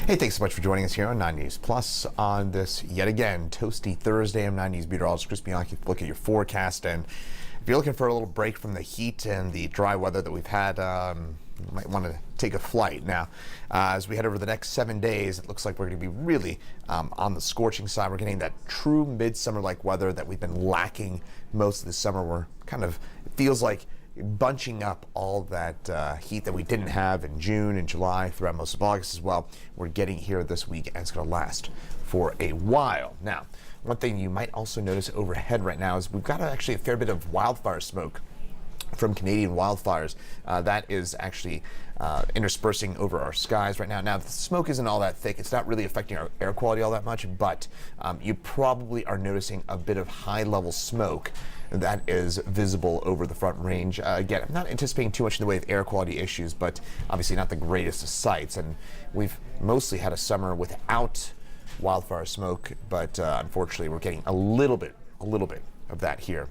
Hey, thanks so much for joining us here on 9 News Plus on this, yet again, toasty Thursday. I'm 9 News meteorologist Chris Bianchi. Look at your forecast, and if you're looking for a little break from the heat and the dry weather that we've had, you might want to take a flight. Now, as we head over the next 7 days, it looks like we're going to be really on the scorching side. We're getting that true midsummer-like weather that we've been lacking most of the summer. We're kind of, it feels like bunching up all that heat that we didn't have in June and July, throughout most of August as well. We're getting here this week, and it's going to last for a while. Now, one thing you might also notice overhead right now is we've got actually a fair bit of wildfire smoke from Canadian wildfires that is actually interspersing over our skies right now. Now, the smoke isn't all that thick. It's not really affecting our air quality all that much, but you probably are noticing a bit of high-level smoke that is visible over the Front Range. Again, I'm not anticipating too much in the way of air quality issues, but obviously not the greatest of sights. And we've mostly had a summer without wildfire smoke, but unfortunately, we're getting a little bit of that here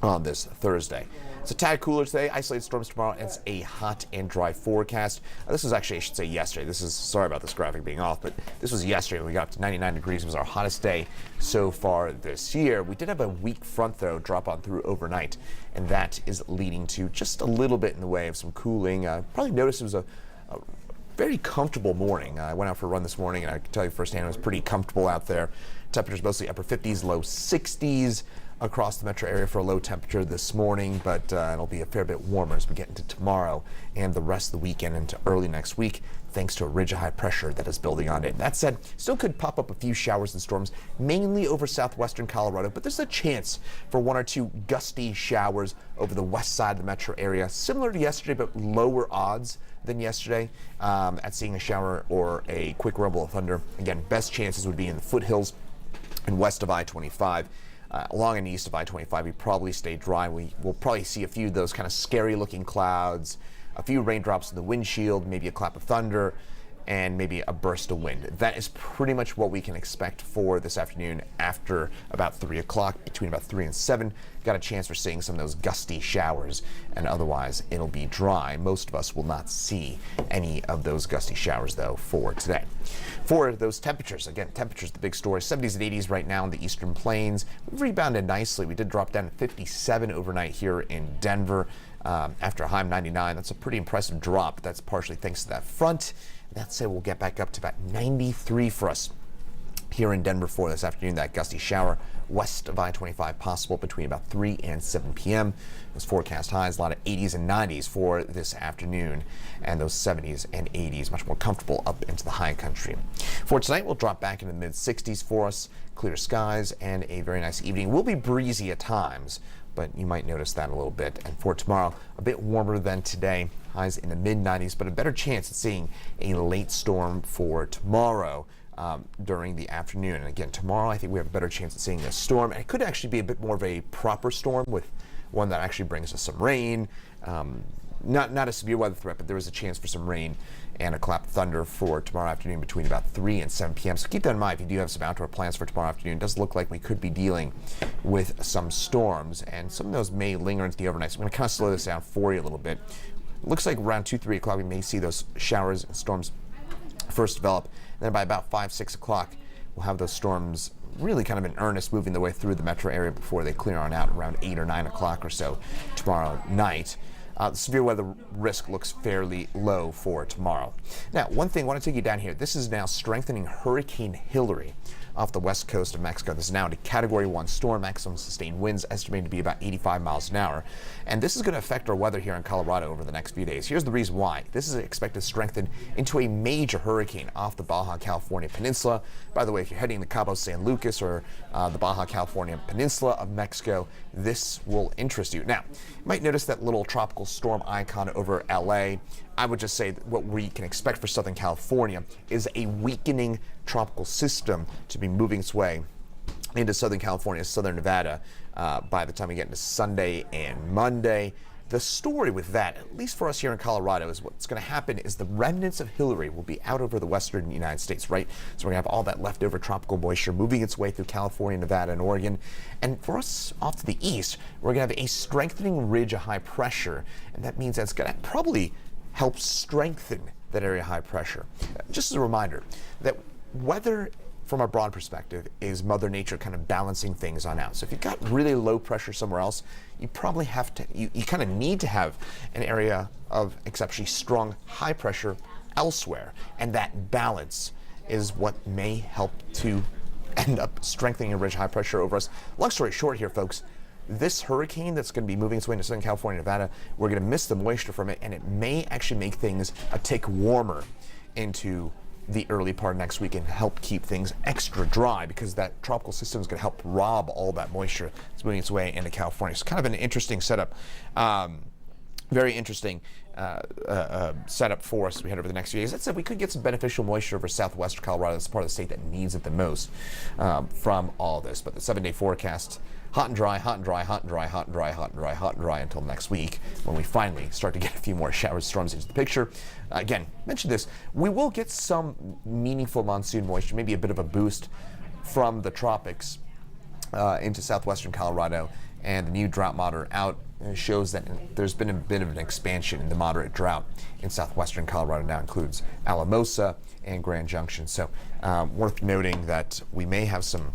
on this Thursday. It's a tad cooler today, isolated storms tomorrow, and it's a hot and dry forecast. This was actually, I should say, yesterday. Sorry about this graphic being off, but this was yesterday when we got up to 99 degrees. It was our hottest day so far this year. We did have a weak front, though, drop on through overnight, and that is leading to just a little bit in the way of some cooling. Probably noticed it was a very comfortable morning. I went out for a run this morning, and I can tell you firsthand it was pretty comfortable out there. Temperatures mostly upper 50s, low 60s across the metro area for a low temperature this morning, but it'll be a fair bit warmer as we get into tomorrow and the rest of the weekend into early next week, thanks to a ridge of high pressure that is building on it. That said, still could pop up a few showers and storms, mainly over southwestern Colorado, but there's a chance for one or two gusty showers over the west side of the metro area, similar to yesterday, but lower odds than yesterday at seeing a shower or a quick rumble of thunder. Again, best chances would be in the foothills and west of I-25. Along and east of I-25, we probably stay dry. We will probably see a few of those kind of scary looking clouds, a few raindrops in the windshield, maybe a clap of thunder, and maybe a burst of wind. That is pretty much what we can expect for this afternoon after about 3 o'clock, between about 3 and 7. Got a chance for seeing some of those gusty showers, and otherwise it'll be dry. Most of us will not see any of those gusty showers, though, for today. For those temperatures, again, temperatures the big story. 70s and 80s right now in the eastern plains. We've rebounded nicely. We did drop down to 57 overnight here in Denver after a high of 99. That's a pretty impressive drop. That's partially thanks to that front. That said, we'll get back up to about 93 for us here in Denver for this afternoon. That gusty shower west of I-25 possible between about 3 and 7 p.m. Those forecast highs, a lot of 80s and 90s for this afternoon, and those 70s and 80s much more comfortable up into the high country. For tonight, we'll drop back into the mid-60s for us, clear skies, and a very nice evening. Will be breezy at times, but you might notice that a little bit. And for tomorrow, a bit warmer than today, highs in the mid-90s, but a better chance at seeing a late storm for tomorrow during the afternoon. And again, tomorrow I think we have a better chance at seeing a storm, and it could actually be a bit more of a proper storm, with one that actually brings us some rain. Not a severe weather threat, but there is a chance for some rain and a clap of thunder for tomorrow afternoon between about 3 and 7 p.m. So keep that in mind if you do have some outdoor plans for tomorrow afternoon. It does look like we could be dealing with some storms, and some of those may linger into the overnight. So I'm going to kind of slow this down for you a little bit. It looks like around 2, 3 o'clock we may see those showers and storms first develop. And then by about 5, 6 o'clock, we'll have those storms really kind of in earnest moving their way through the metro area before they clear on out around 8 or 9 o'clock or so tomorrow night. The severe weather risk looks fairly low for tomorrow. Now, one thing I want to take you down here. This is now strengthening Hurricane Hillary off the west coast of Mexico. This is now a Category 1 storm, maximum sustained winds estimated to be about 85 miles an hour. And this is going to affect our weather here in Colorado over the next few days. Here's the reason why. This is expected to strengthen into a major hurricane off the Baja California Peninsula. By the way, if you're heading to Cabo San Lucas or the Baja California Peninsula of Mexico, this will interest you. Now, you might notice that little tropical storm icon over LA. I would just say that what we can expect for Southern California is a weakening tropical system to be moving its way into Southern California, Southern Nevada by the time we get into Sunday and Monday. The story with that, at least for us here in Colorado, is what's going to happen is the remnants of Hillary will be out over the western United States, right? So we're going to have all that leftover tropical moisture moving its way through California, Nevada, and Oregon. And for us off to the east, we're going to have a strengthening ridge of high pressure. And that means that's going to probably help strengthen that area high pressure. Just as a reminder that weather from a broad perspective is Mother Nature kind of balancing things on out. So if you've got really low pressure somewhere else, you probably have to, you kind of need to have an area of exceptionally strong high pressure elsewhere. And that balance is what may help to end up strengthening a ridge high pressure over us. Long story short here, folks, this hurricane that's going to be moving its way into Southern California, Nevada, we're going to miss the moisture from it, and it may actually make things a tick warmer into the early part of next week and help keep things extra dry, because that tropical system is going to help rob all that moisture that's moving its way into California. It's kind of an interesting setup. Very interesting setup for us as we head over the next few days. That said, we could get some beneficial moisture over southwestern Colorado. That's part of the state that needs it the most from all this. But the 7-day forecast, hot and dry, hot and dry, hot and dry, hot and dry, hot and dry, hot and dry until next week, when we finally start to get a few more showers, storms into the picture. Again, mentioned this, we will get some meaningful monsoon moisture, maybe a bit of a boost from the tropics into southwestern Colorado, and the new drought monitor out shows that there's been a bit of an expansion in the moderate drought in southwestern Colorado. Now includes Alamosa and Grand Junction. So worth noting that we may have some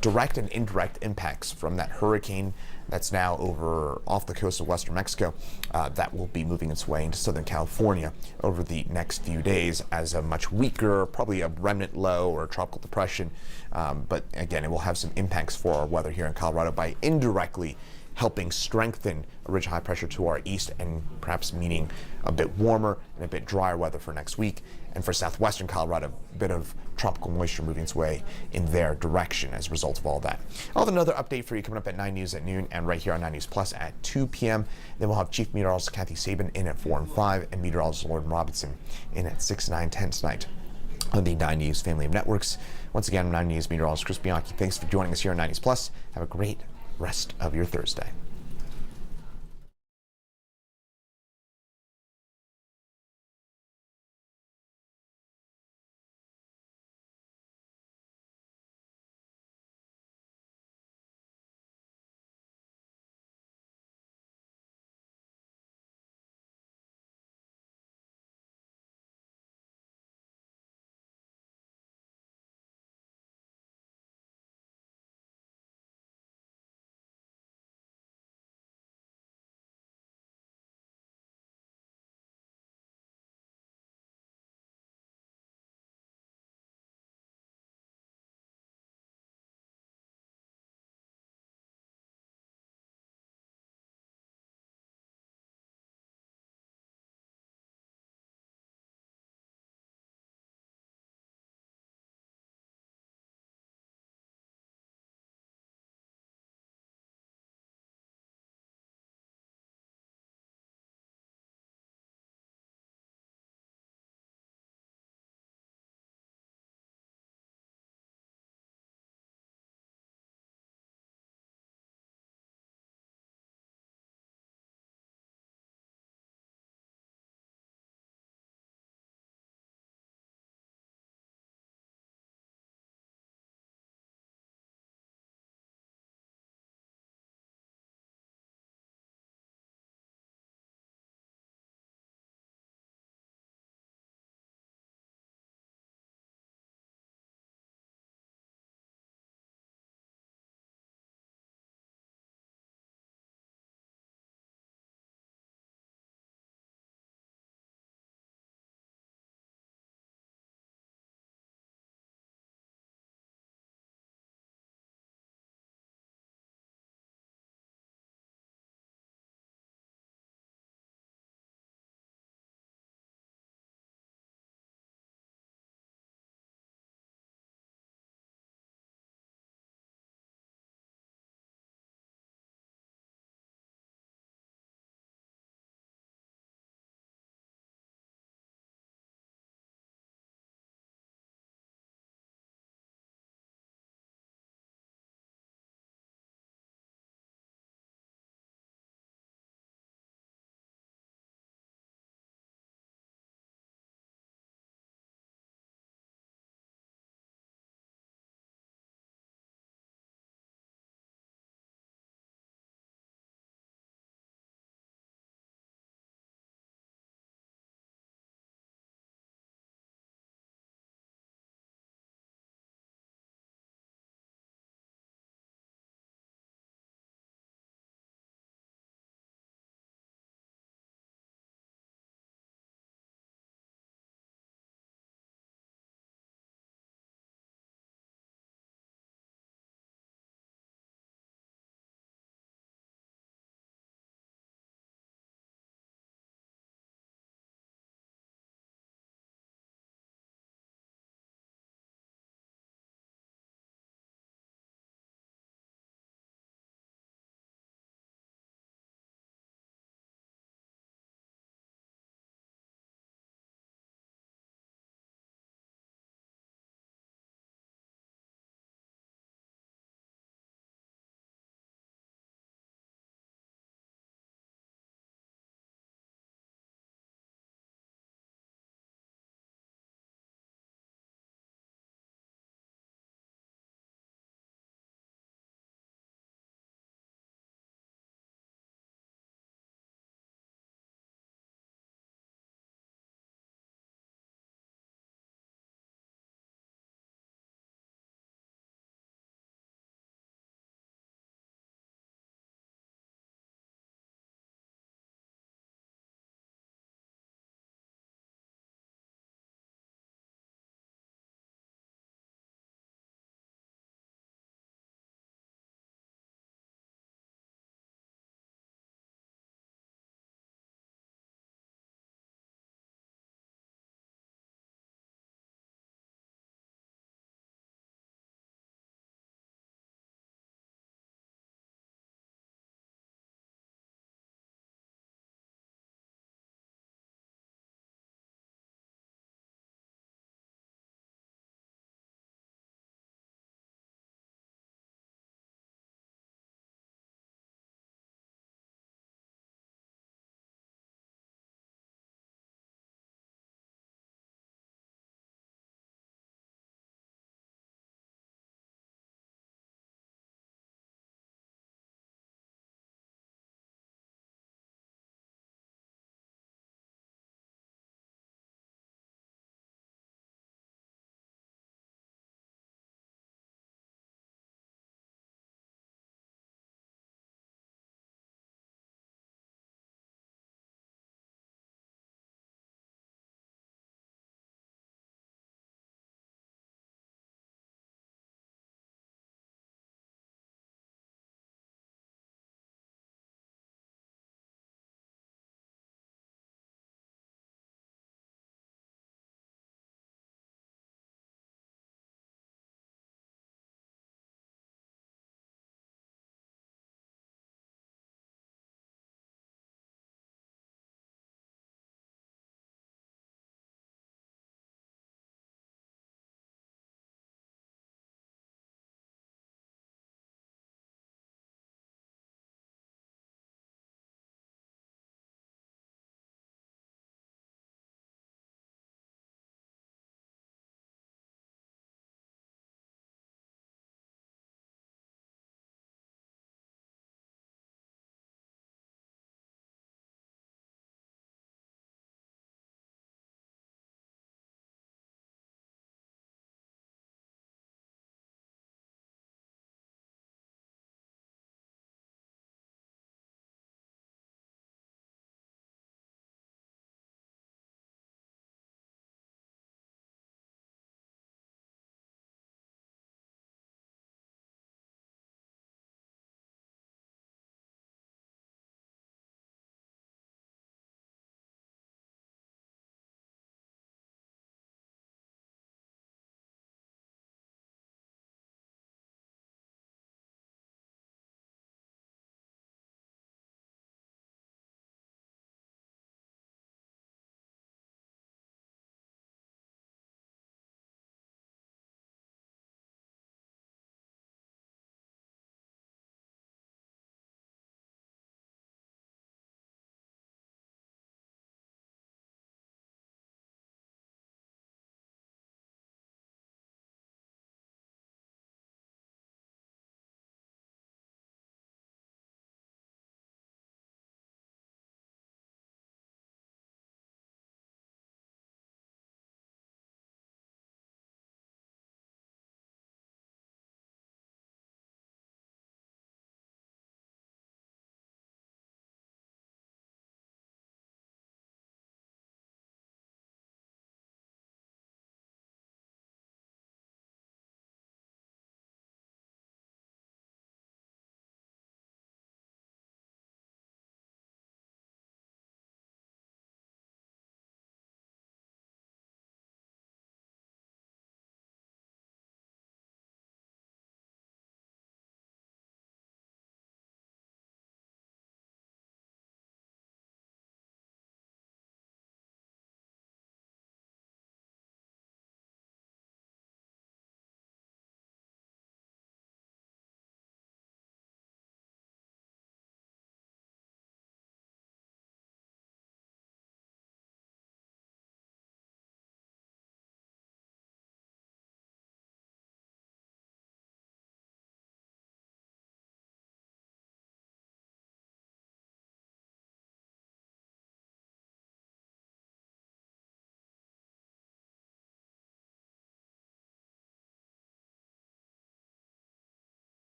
direct and indirect impacts from that hurricane that's now over off the coast of western Mexico that will be moving its way into Southern California over the next few days as a much weaker, probably a remnant low or a tropical depression. But again, it will have some impacts for our weather here in Colorado by indirectly helping strengthen a ridge high pressure to our east, and perhaps meaning a bit warmer and a bit drier weather for next week. And for southwestern Colorado, a bit of tropical moisture moving its way in their direction as a result of all that. I'll have another update for you coming up at 9 News at noon, and right here on 9 News Plus at 2 p.m. Then we'll have Chief Meteorologist Kathy Sabin in at 4 and 5, and Meteorologist Lauren Robinson in at 6, 9, 10 tonight on the 9 News family of networks. Once again, I'm 9 News meteorologist Chris Bianchi. Thanks for joining us here on 9 News Plus. Have a great rest of your Thursday.